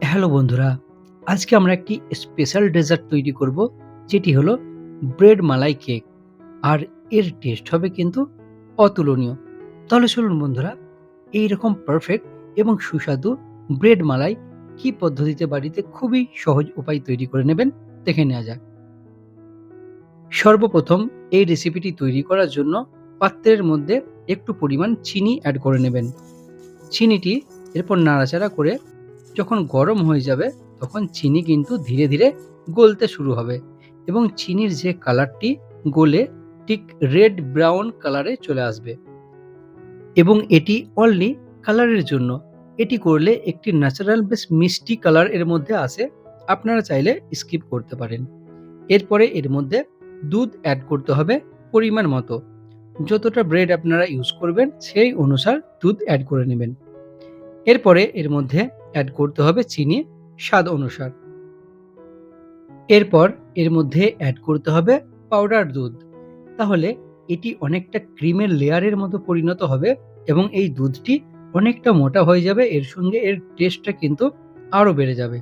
Hello বন্ধুরা, আজকে আমরা একটি স্পেশাল ডেজার্ট তৈরি করব, যেটি হলো ব্রেড মালাই কেক। আর এর টেস্ট হবে কিন্তু অতুলনীয়। তাহলে চলুন বন্ধুরা, এইরকম পারফেক্ট এবং সুস্বাদু ব্রেড মালাই কি পদ্ধতিতে বাড়িতে খুবই সহজ উপায় তৈরি করে নেবেন, দেখে নেওয়া যাক। সর্বপ্রথম এই রেসিপিটি তৈরি করার জন্য পাত্রের মধ্যে একটু পরিমাণ চিনি অ্যাড করে নেবেন। চিনিটি এরপর নাড়াচাড়া করে যখন গরম হয়ে যাবে, তখন চিনি কিন্তু ধীরে ধীরে গলতে শুরু হবে এবং চিনির যে কালারটি গলে ঠিক রেড ব্রাউন কালারে চলে আসবে। এবং এটি অনলি কালারের জন্য, এটি করলে একটি ন্যাচারাল বেশ মিষ্টি কালার এর মধ্যে আসে। আপনারা চাইলে স্কিপ করতে পারেন। এরপরে এর মধ্যে দুধ অ্যাড করতে হবে পরিমাণ মতো। যতটা ব্রেড আপনারা ইউজ করবেন সেই অনুসার দুধ অ্যাড করে নেবেন। এরপরে এর মধ্যে অ্যাড করতে হবে চিনি স্বাদ অনুসার। এরপর এর মধ্যে অ্যাড করতে হবে পাউডার দুধ। তাহলে এটি অনেকটা ক্রিমের লেয়ারের মতো পরিণত হবে এবং এই দুধটি অনেকটা মোটা হয়ে যাবে। এর সঙ্গে এর টেস্টটা কিন্তু আরও বেড়ে যাবে।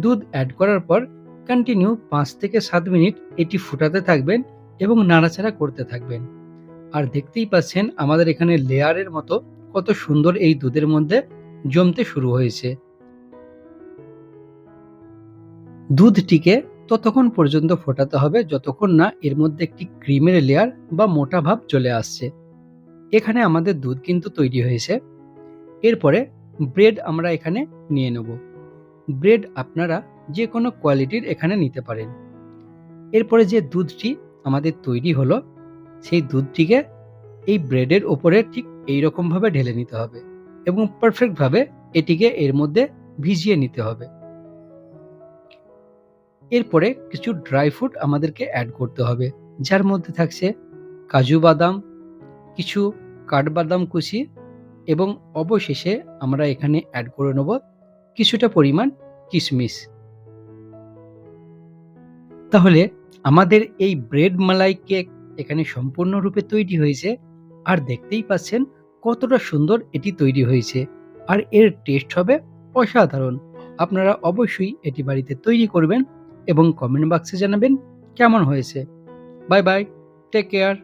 দুধ অ্যাড করার পর কন্টিনিউ ৫ থেকে ৭ মিনিট এটি ফুটাতে থাকবেন এবং নাড়াচাড়া করতে থাকবেন। আর দেখতেই পাচ্ছেন আমাদের এখানে লেয়ারের মতো কত সুন্দর এই দুধের মধ্যে জমতে শুরু হয়েছে। দুধটিকে ততক্ষণ পর্যন্ত ফোটাতে হবে যতক্ষণ না এর মধ্যে একটি ক্রিমের লেয়ার বা মোটা ভাব চলে আসছে। এখানে আমাদের দুধ কিন্তু তৈরি হয়েছে। এরপরে ব্রেড আমরা এখানে নিয়ে নেব। ব্রেড আপনারা যে কোনো কোয়ালিটির এখানে নিতে পারেন। এরপরে যে দুধটি আমাদের তৈরি হলো, সেই দুধটিকে এই ব্রেডের ওপরে ঠিক এইরকমভাবে ঢেলে নিতে হবে এবং পারফেক্টভাবে এটিকে এর মধ্যে ভিজিয়ে নিতে হবে। এরপরে কিছু ড্রাই ফ্রুট আমাদেরকে অ্যাড করতে হবে, যার মধ্যে থাকছে কাজু বাদাম, কিছু কাঠবাদাম কুচি এবং অবশেষে আমরা এখানে অ্যাড করে নেব কিছুটা পরিমাণ কিশমিশ। তাহলে আমাদের এই ব্রেড মালাই কেক এখানে সম্পূর্ণরূপে তৈরি হয়েছে। আর দেখতেই পাচ্ছেন কতটা সুন্দর এটি তৈরি হয়েছে। আর এর টেস্ট হবে অসাধারণ। আপনারা অবশ্যই এটি বাড়িতে তৈরি করবেন এবং কমেন্ট বক্সে জানাবেন কেমন হয়েছে। Bye bye, take care.